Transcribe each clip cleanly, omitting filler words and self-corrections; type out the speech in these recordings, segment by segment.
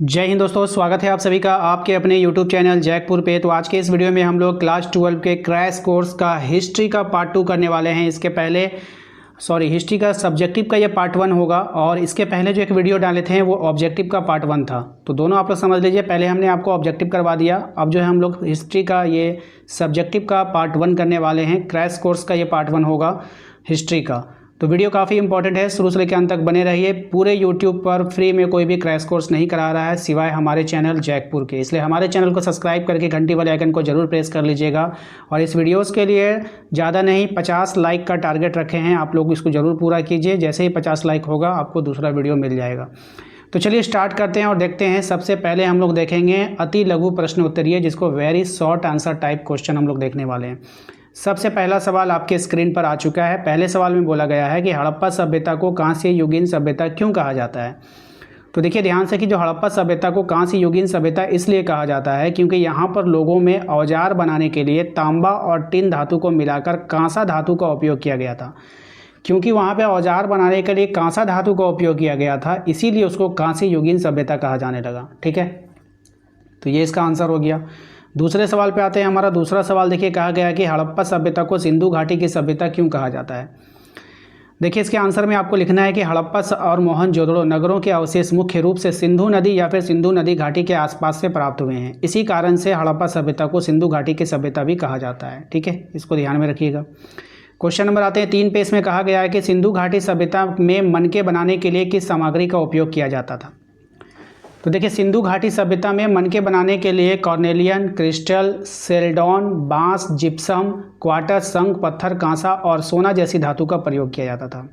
जय हिंद दोस्तों, स्वागत है आप सभी का आपके अपने YouTube चैनल जैकपुर पे। तो आज के इस वीडियो में हम लोग क्लास 12 के क्रैश कोर्स का हिस्ट्री का पार्ट 2 करने वाले हैं। इसके पहले हिस्ट्री का सब्जेक्टिव का ये पार्ट 1 होगा और इसके पहले जो एक वीडियो डाले थे वो ऑब्जेक्टिव का पार्ट 1 था। तो दोनों आप लोग समझ लीजिए, पहले हमने आपको ऑब्जेक्टिव करवा दिया, अब जो है हम लोग हिस्ट्री का ये सब्जेक्टिव का पार्ट 1 करने वाले हैं। क्रैश कोर्स का ये पार्ट 1 होगा हिस्ट्री का। तो वीडियो काफ़ी इंपॉर्टेंट है, शुरू से लेकर अंत तक बने रहिए। पूरे यूट्यूब पर फ्री में कोई भी क्रैश कोर्स नहीं करा रहा है सिवाय हमारे चैनल जैकपुर के, इसलिए हमारे चैनल को सब्सक्राइब करके घंटी वाले आइकन को जरूर प्रेस कर लीजिएगा। और इस वीडियोस के लिए ज़्यादा नहीं 50 लाइक का टारगेट रखे हैं, आप लोग इसको ज़रूर पूरा कीजिए। जैसे ही 50 लाइक होगा आपको दूसरा वीडियो मिल जाएगा। तो चलिए स्टार्ट करते हैं और देखते हैं। सबसे पहले हम लोग देखेंगे अति लघु प्रश्न उत्तरीय, जिसको very short answer type question हम लोग देखने वाले हैं। सबसे पहला सवाल आपके स्क्रीन पर आ चुका है। पहले सवाल में बोला गया है कि हड़प्पा सभ्यता को कांस्य युगीन सभ्यता क्यों कहा जाता है। तो देखिए ध्यान से कि जो हड़प्पा सभ्यता को कांस्य युगीन सभ्यता इसलिए कहा जाता है क्योंकि यहाँ पर लोगों में औजार बनाने के लिए तांबा और टिन धातु को मिलाकर कांसा धातु का उपयोग किया गया था। क्योंकि वहाँ पे औजार बनाने के लिए कांसा धातु का उपयोग किया गया था, इसीलिए उसको कांस्य युगीन सभ्यता कहा जाने लगा। ठीक है, तो ये इसका आंसर हो गया। दूसरे सवाल पे आते हैं। हमारा दूसरा सवाल देखिए, कहा गया है कि हड़प्पा सभ्यता को सिंधु घाटी की सभ्यता क्यों कहा जाता है। देखिए इसके आंसर में आपको लिखना है कि हड़प्पा और मोहनजोदड़ो नगरों के अवशेष मुख्य रूप से सिंधु नदी या फिर सिंधु नदी घाटी के आसपास से प्राप्त हुए हैं। इसी कारण से हड़प्पा सभ्यता को सिंधु घाटी की सभ्यता भी कहा जाता है। ठीक है, इसको ध्यान में रखिएगा। क्वेश्चन नंबर आते हैं 3 पे। इसमें कहा गया है कि सिंधु घाटी सभ्यता में मनके बनाने के लिए किस सामग्री का उपयोग किया जाता था। तो देखिए सिंधु घाटी सभ्यता में मनके बनाने के लिए कॉर्नेलियन, क्रिस्टल, सेल्डॉन, बांस, जिप्सम, क्वार्टज, शंख पत्थर, कांसा और सोना जैसी धातु का प्रयोग किया जाता था।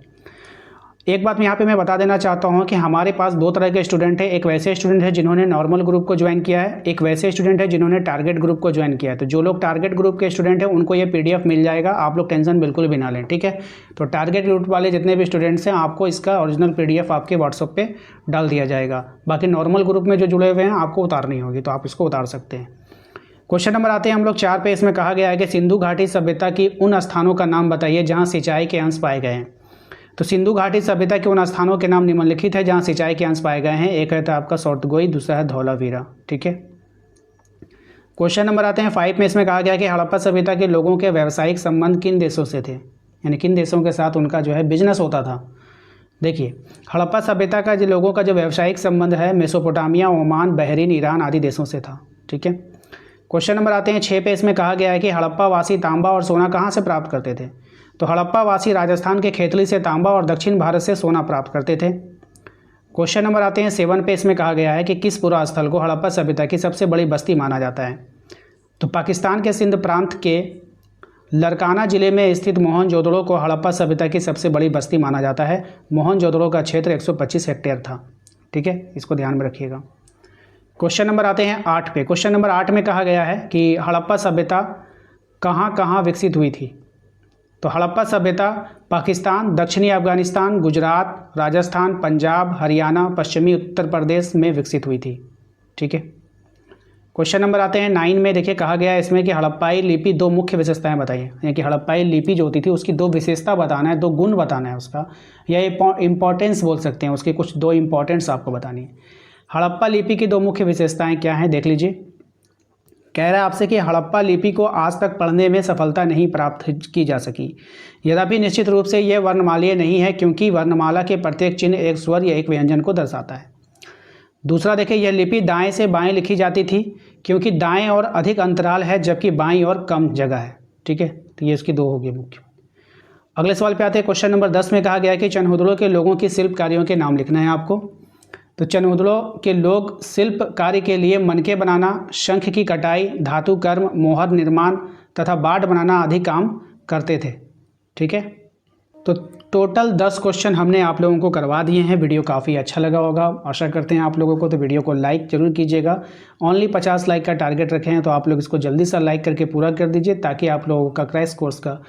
एक बात यहाँ पे मैं बता देना चाहता हूँ कि हमारे पास दो तरह के स्टूडेंट हैं। एक वैसे स्टूडेंट है जिन्होंने नॉर्मल ग्रुप को ज्वाइन किया है, एक वैसे स्टूडेंट है जिन्होंने टारगेट ग्रुप को ज्वाइन किया है। तो जो लोग टारगेट ग्रुप के स्टूडेंट हैं उनको ये PDF मिल जाएगा, आप लोग टेंशन बिल्कुल भी ना लें। ठीक है, तो टारगेट ग्रुप वाले जितने भी स्टूडेंट्स हैं आपको इसका ओरिजिनल PDF आपके व्हाट्सएप पे डाल दिया जाएगा। बाकी नॉर्मल ग्रुप में जो जुड़े हुए हैं आपको उतारनी होगी, तो आप इसको उतार सकते हैं। क्वेश्चन नंबर आते हैं हम लोग 4 पे। इसमें कहा गया है कि सिंधु घाटी सभ्यता की उन स्थानों का नाम बताइए जहाँ सिंचाई के अंश पाए गए हैं। तो सिंधु घाटी सभ्यता के उन स्थानों के नाम निम्नलिखित है जहाँ सिंचाई के अंश पाए गए हैं। एक है तो आपका सौतगोई, दूसरा है धौलावीरा। ठीक है, क्वेश्चन नंबर आते हैं 5 में। इसमें कहा गया कि हड़प्पा सभ्यता के लोगों के व्यावसायिक संबंध किन देशों से थे, यानी किन देशों के साथ उनका जो है बिजनेस होता था। देखिए हड़प्पा सभ्यता का जो लोगों का जो व्यावसायिक संबंध है मेसोपोटामिया, ओमान, बहरीन, ईरान आदि देशों से था। ठीक है, क्वेश्चन नंबर आते हैं 6 पे। इसमें कहा गया है कि हड़प्पा वासी तांबा और सोना कहाँ से प्राप्त करते थे। तो हड़प्पा वासी राजस्थान के खेतली से तांबा और दक्षिण भारत से सोना प्राप्त करते थे। क्वेश्चन नंबर आते हैं 7 पे। इसमें कहा गया है कि किस पुरा स्थल को हड़प्पा सभ्यता की सबसे बड़ी बस्ती माना जाता है। तो पाकिस्तान के सिंध प्रांत के लरकाना जिले में स्थित मोहनजोदड़ो को हड़प्पा सभ्यता की सबसे बड़ी बस्ती माना जाता है। मोहनजोदड़ो का क्षेत्र 125 हेक्टेयर था। ठीक है, इसको ध्यान में रखिएगा। क्वेश्चन नंबर आते हैं 8 पे। क्वेश्चन नंबर 8 में कहा गया है कि हड़प्पा सभ्यता कहाँ कहाँ विकसित हुई थी। तो हड़प्पा सभ्यता पाकिस्तान, दक्षिणी अफगानिस्तान, गुजरात, राजस्थान, पंजाब, हरियाणा, पश्चिमी उत्तर प्रदेश में विकसित हुई थी। ठीक है, क्वेश्चन नंबर आते हैं 9 में। देखिए कहा गया है इसमें कि हड़प्पाई लिपि दो मुख्य विशेषताएं बताइए, यानी कि हड़प्पाई लिपि जो होती थी उसकी दो विशेषता बताना है, दो गुण बताना है उसका, या इंपॉर्टेंस बोल सकते हैं उसकी, कुछ दो इंपॉर्टेंस आपको बतानी है। हड़प्पा लिपि की दो मुख्य विशेषताएं क्या हैं, देख लीजिए। कह रहा है आपसे कि हड़प्पा लिपि को आज तक पढ़ने में सफलता नहीं प्राप्त की जा सकी। यद्यपि निश्चित रूप से यह वर्णमालीय नहीं है क्योंकि वर्णमाला के प्रत्येक चिन्ह एक स्वर या एक व्यंजन को दर्शाता है। दूसरा देखिए, यह लिपि दाएं से बाएं लिखी जाती थी क्योंकि दाएं और अधिक अंतराल है जबकि बाईं और कम जगह है। ठीक है, तो ये इसकी दो होगी मुख्य। अगले सवाल पे आते हैं। क्वेश्चन नंबर 10 में कहा गया है कि चनहुदड़ो के लोगों की शिल्प कार्यों के नाम लिखना है आपको। तो चनहुदड़ो के लोग शिल्प कार्य के लिए मनके बनाना, शंख की कटाई, धातु कर्म, मोहर निर्माण तथा बाट बनाना आदि काम करते थे। ठीक है, तो टोटल 10 क्वेश्चन हमने आप लोगों को करवा दिए हैं। वीडियो काफ़ी अच्छा लगा होगा, आशा करते हैं आप लोगों को। तो वीडियो को लाइक जरूर कीजिएगा। ओनली 50 लाइक का टारगेट रखे हैं, तो आप लोग इसको जल्दी से लाइक करके पूरा कर दीजिए ताकि आप लोगों का क्रैश कोर्स का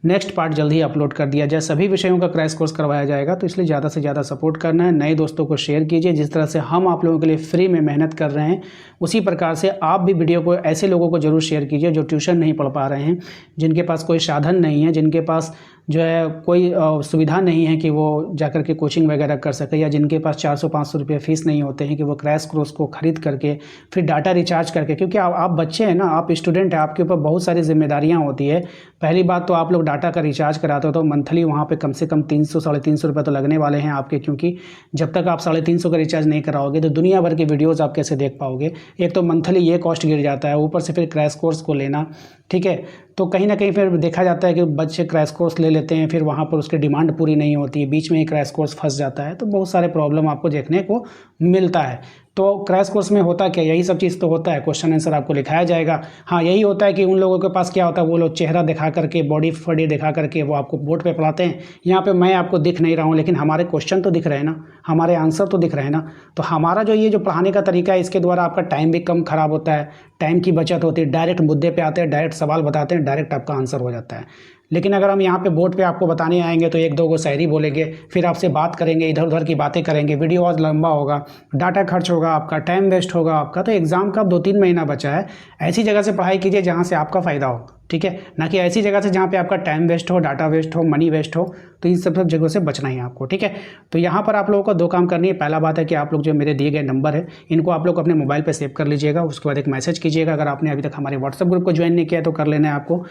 नेक्स्ट पार्ट जल्दी ही अपलोड कर दिया जाए। सभी विषयों का क्रैश कोर्स करवाया जाएगा, तो इसलिए ज़्यादा से ज़्यादा सपोर्ट करना है। नए दोस्तों को शेयर कीजिए। जिस तरह से हम आप लोगों के लिए फ्री में मेहनत कर रहे हैं उसी प्रकार से आप भी वीडियो को ऐसे लोगों को जरूर शेयर कीजिए जो ट्यूशन नहीं पढ़ पा रहे हैं, जिनके पास कोई साधन नहीं है, जिनके पास जो है कोई सुविधा नहीं है कि वो जाकर के कोचिंग वगैरह कर सके, या जिनके पास 400-500 रुपये फ़ीस नहीं होते हैं कि वो क्रैश कोर्स को ख़रीद करके फिर डाटा रिचार्ज करके, क्योंकि आप बच्चे हैं ना, आप स्टूडेंट हैं, आपके ऊपर बहुत सारी जिम्मेदारियाँ होती है। पहली बात तो आप लोग डाटा का रिचार्ज कराते हो तो मंथली वहाँ पे कम से कम 300-350 रुपये तो लगने वाले हैं आपके, क्योंकि जब तक आप 350 का रिचार्ज नहीं कराओगे तो दुनिया भर की वीडियोज़ आप कैसे देख पाओगे। एक तो मंथली ये कॉस्ट गिर जाता है, ऊपर से फिर क्रैश कोर्स को लेना, ठीक है। तो कहीं ना कहीं फिर देखा जाता है कि बच्चे क्रैश कोर्स ले लेते हैं, फिर वहाँ पर उसकी डिमांड पूरी नहीं होती है, बीच में ही क्रैश कोर्स फंस जाता है, तो बहुत सारे प्रॉब्लम आपको देखने को मिलता है। तो क्रैश कोर्स में होता क्या, यही सब चीज़ तो होता है, क्वेश्चन आंसर आपको लिखाया जाएगा। हाँ, यही होता है कि उन लोगों के पास क्या होता है, वो लोग चेहरा दिखा करके, बॉडी फॉडी दिखा करके वो आपको बोर्ड पे पढ़ाते हैं। यहाँ पे मैं आपको दिख नहीं रहा हूँ, लेकिन हमारे क्वेश्चन तो दिख रहे हैं ना, हमारे आंसर तो दिख रहे हैं ना। तो हमारा जो ये जो पढ़ाने का तरीका है, इसके द्वारा आपका टाइम भी कम खराब होता है, टाइम की बचत होती है, डायरेक्ट मुद्दे पे आते हैं, डायरेक्ट सवाल बताते हैं, डायरेक्ट आपका आंसर हो जाता है। लेकिन अगर हम यहाँ पे बोर्ड पे आपको बताने आएंगे तो एक दो गो शायरी बोलेंगे, फिर आपसे बात करेंगे, इधर उधर की बातें करेंगे, वीडियो और लंबा होगा, डाटा खर्च होगा आपका, टाइम वेस्ट होगा आपका। तो एग्ज़ाम का 2-3 महीना बचा है, ऐसी जगह से पढ़ाई कीजिए जहाँ से आपका फ़ायदा हो, ठीक है, ना कि ऐसी जगह से जहाँ पे आपका टाइम वेस्ट हो, डाटा वेस्ट हो, मनी वेस्ट हो। तो इन सब जगहों से बचना ही आपको, ठीक है। तो यहाँ पर आप लोगों को 2 काम करनी है। पहला बात है कि आप लोग जो मेरे दिए गए नंबर है, इनको आप लोग अपने मोबाइल पे सेव कर लीजिएगा। उसके बाद एक मैसेज कीजिएगा, अगर आपने अभी तक हमारे व्हाट्सएप ग्रुप को ज्वाइन नहीं किया तो कर लेना है आपको।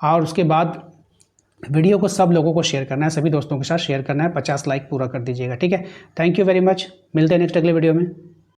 और उसके बाद वीडियो को सब लोगों को शेयर करना है, सभी दोस्तों के साथ शेयर करना है, 50 लाइक पूरा कर दीजिएगा, ठीक है। थैंक यू वेरी मच, मिलते हैं नेक्स्ट अगले वीडियो में।